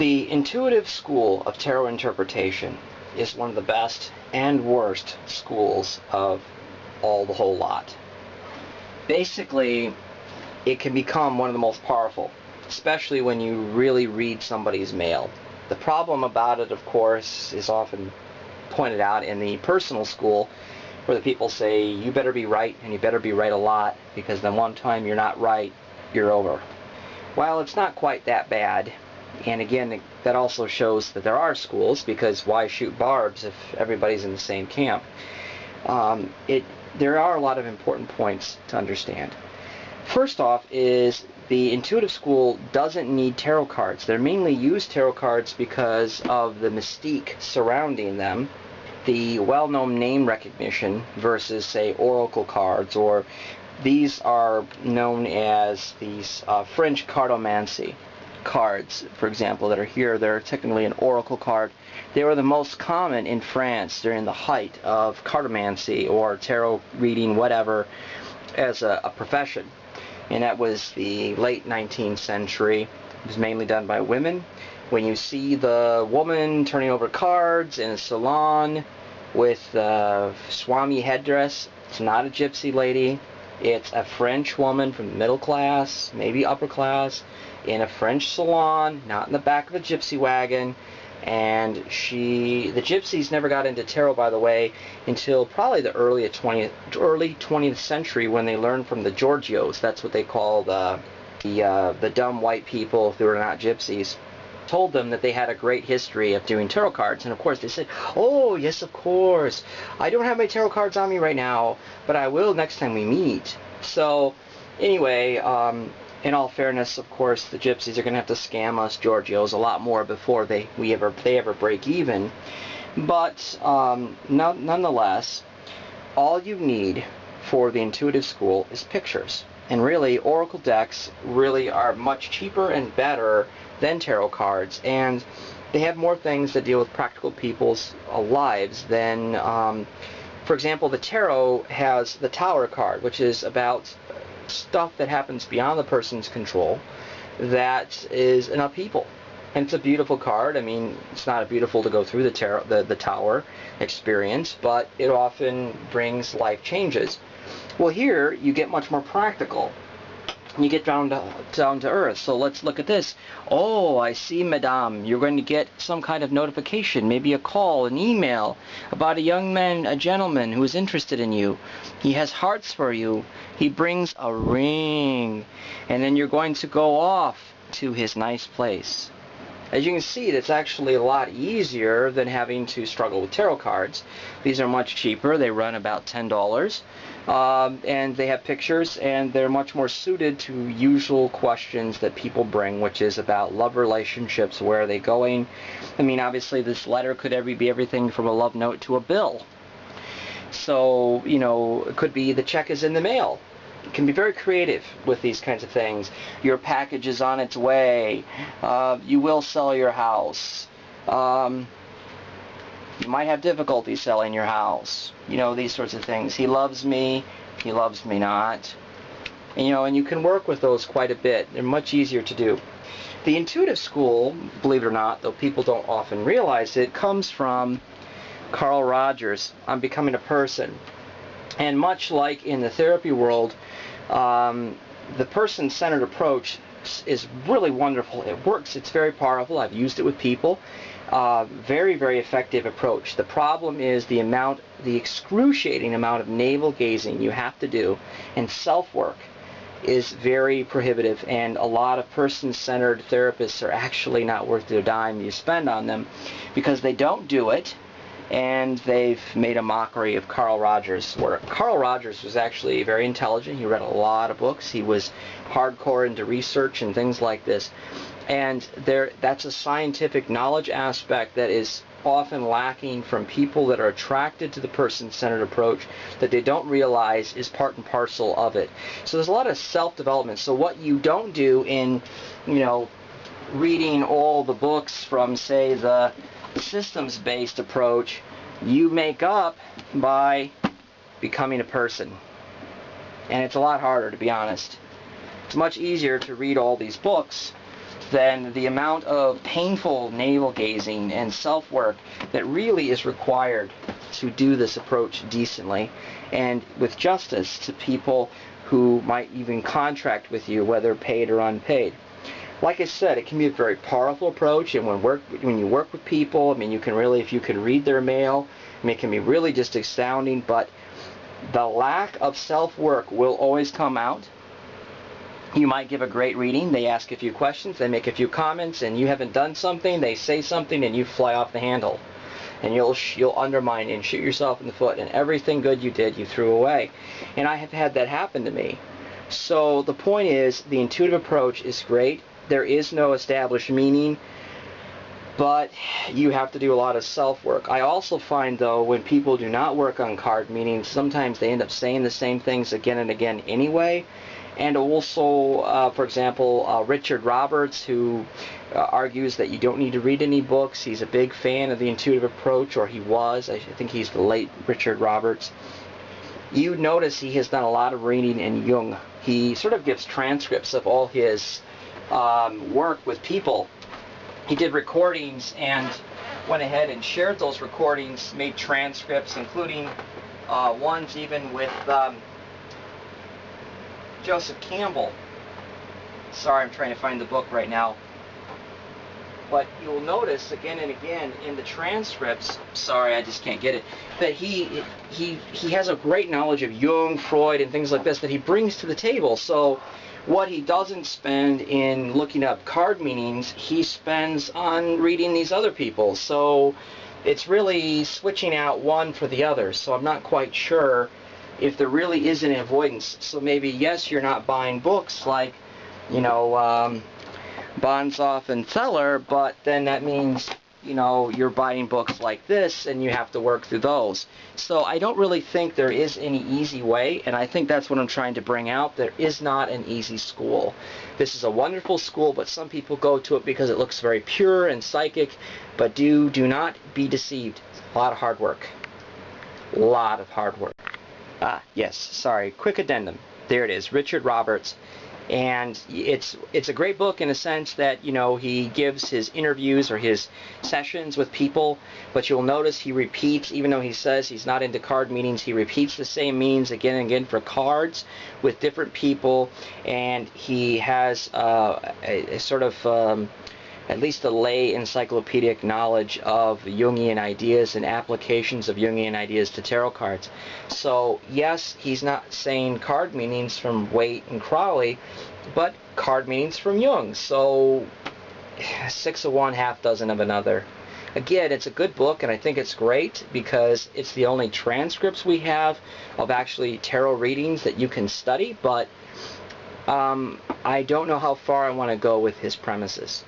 The intuitive school of tarot interpretation is one of the best and worst schools of the whole lot. Basically, it can become one of the most powerful, especially when you really read somebody's mail. The problem about it, of course, is often pointed out in the personal school, where the people say, you better be right, and you better be right a lot, because the one time you're not right, you're over. Well, it's not quite that bad. And again, that also shows that there are schools, because why shoot barbs if everybody's in the same camp? There are a lot of important points to understand. First off is the intuitive school doesn't need tarot cards. They mainly use tarot cards because of the mystique surrounding them, the well-known name recognition versus, say, oracle cards, or these are known as these French cartomancy cards, for example, that are here. They're technically an oracle card. They were the most common in France during the height of cartomancy or tarot reading, whatever, as a profession. And that was the late 19th century. It was mainly done by women. When you see the woman turning over cards in a salon with a swami headdress, it's not a gypsy lady. It's a French woman from the middle class, maybe upper class, in a French salon, not in the back of a gypsy wagon. And the gypsies never got into tarot, by the way, until probably the early 20th century, when they learned from the Giorgios. That's what they call the dumb white people who are not gypsies. Told them that they had a great history of doing tarot cards, and of course they said, oh yes, of course, I don't have my tarot cards on me right now, but I will next time we meet. So anyway, in all fairness, of course, the gypsies are going to have to scam us Giorgios a lot more before they ever break even. But nonetheless, all you need for the intuitive school is pictures. And really, oracle decks really are much cheaper and better than tarot cards, and they have more things that deal with practical people's lives than, for example, the tarot has the Tower card, which is about stuff that happens beyond the person's control, that is an upheaval. And it's a beautiful card. I mean, it's not beautiful to go through the tarot, the Tower experience, but it often brings life changes. Well, here you get much more practical. You get down to earth. So let's look at this. Oh, I see, madame. You're going to get some kind of notification, maybe a call, an email, about a young man, a gentleman who is interested in you. He has hearts for you. He brings a ring. And then you're going to go off to his nice place. As you can see, it's actually a lot easier than having to struggle with tarot cards. These are much cheaper. They run about $10. And they have pictures, and they're much more suited to usual questions that people bring, which is about love relationships. Where are they going? I mean, obviously this letter could be everything from a love note to a bill. So, you know, it could be the check is in the mail. You can be very creative with these kinds of things. Your package is on its way. You will sell your house. You might have difficulty selling your house. You know, these sorts of things. He loves me. He loves me not. And, you know, and you can work with those quite a bit. They're much easier to do. The intuitive school, believe it or not, though people don't often realize it, comes from Carl Rogers on Becoming a Person. And much like in the therapy world, the person-centered approach is really wonderful. It works. It's very powerful. I've used it with people. Very, very effective approach. The problem is the excruciating amount of navel-gazing you have to do, and self-work is very prohibitive, and a lot of person-centered therapists are actually not worth the dime you spend on them, because they don't do it, and they've made a mockery of Carl Rogers' work. Carl Rogers was actually very intelligent. He read a lot of books. He was hardcore into research and things like this. And that's a scientific knowledge aspect that is often lacking from people that are attracted to the person-centered approach, that they don't realize is part and parcel of it. So there's a lot of self-development. So what you don't do in, you know, reading all the books from, say, the systems-based approach, you make up by becoming a person. And it's a lot harder, to be honest. It's much easier to read all these books than the amount of painful navel-gazing and self-work that really is required to do this approach decently and with justice to people who might even contract with you, whether paid or unpaid. Like I said, it can be a very powerful approach, and when you work with people, I mean, you can really, if you can read their mail, I mean, it can be really just astounding, but the lack of self-work will always come out. You might give a great reading, they ask a few questions, they make a few comments, and you haven't done something, they say something, and you fly off the handle. And you'll undermine and shoot yourself in the foot, and everything good you did, you threw away. And I have had that happen to me. So the point is, the intuitive approach is great. There is no established meaning, but you have to do a lot of self-work. I also find, though, when people do not work on card meanings, sometimes they end up saying the same things again and again anyway. And also, for example, Richard Roberts, who argues that you don't need to read any books. He's a big fan of the intuitive approach, or he was. I think he's the late Richard Roberts. You notice he has done a lot of reading in Jung. He sort of gives transcripts of all his work with people. He did recordings and went ahead and shared those recordings, made transcripts, including ones even with Joseph Campbell. Sorry, I'm trying to find the book right now. But you'll notice again and again in the transcripts, sorry, I just can't get it, that he has a great knowledge of Jung, Freud, and things like this that he brings to the table. So what he doesn't spend in looking up card meanings, he spends on reading these other people. So it's really switching out one for the other. So I'm not quite sure if there really is an avoidance. So maybe, yes, you're not buying books like, you know, Bonsoff and Theller, but then that means, you know, you're buying books like this and you have to work through those. So I don't really think there is any easy way, and I think that's what I'm trying to bring out. There is not an easy school. This is a wonderful school, but some people go to it because it looks very pure and psychic, but do not be deceived. A lot of hard work. A lot of hard work. Yes, sorry, quick addendum. There it is, Richard Roberts. And it's a great book in a sense that, you know, he gives his interviews or his sessions with people, but you'll notice he repeats, even though he says he's not into card meanings, he repeats the same meanings again and again for cards with different people, and he has a sort of at least a lay encyclopedic knowledge of Jungian ideas and applications of Jungian ideas to tarot cards. So yes, he's not saying card meanings from Waite and Crowley, but card meanings from Jung. So 6 of one, half dozen of another. Again, it's a good book, and I think it's great because it's the only transcripts we have of actually tarot readings that you can study, but I don't know how far I want to go with his premises.